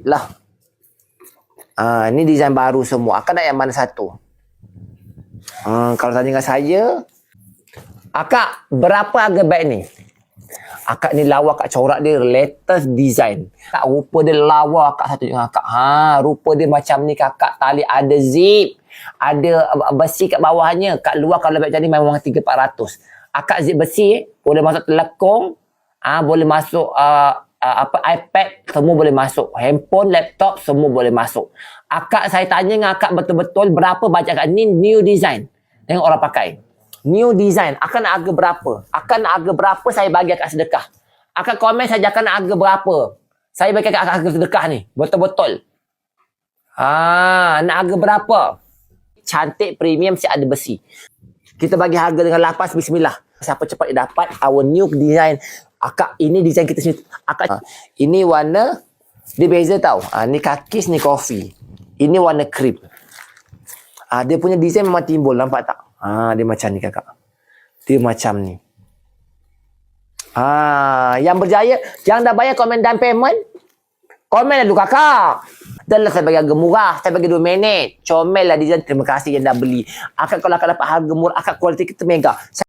Lah. Ni design baru semua. Akak nak yang mana satu? Kalau tanya dengan saya, akak berapa harga beg ni? Akak ni lawa akak corak dia latest design. Akak rupa dia lawa akak satu dengan akak. Rupa dia macam ni kakak, tali ada zip. Ada besi kat bawahnya. Kat luar kalau beg macam ni memang 3-400. Akak zip besi, boleh masuk telekung, boleh masuk iPad, semua boleh masuk. Handphone, laptop, semua boleh masuk. Akak, saya tanya dengan akak betul-betul berapa bajet akak. Ni new design. Tengok orang pakai. New design. Akak nak harga berapa? Akak nak harga berapa, saya bagi akak sedekah. Akak komen saja akak nak harga berapa. Saya bagi akak harga sedekah ni. Betul-betul. Nak harga berapa? Cantik, premium, mesti ada besi. Kita bagi harga dengan lapas, bismillah. Siapa cepat dia dapat our new design. Akak, ini design kita sendiri. Akak, ini warna, dia beza tau. Ni kakis, ni kopi. Ini warna cream. Dia punya design memang timbul, nampak tak? Dia macam ni kakak. Dia macam ni. Yang berjaya, yang dah bayar komen down payment, komen dulu kakak. Dan lah saya bagi harga murah. Saya bagi 2 minit. Comel lah design. Terima kasih yang dah beli. Akak kalau akak dapat harga murah, akak kualiti kita mega.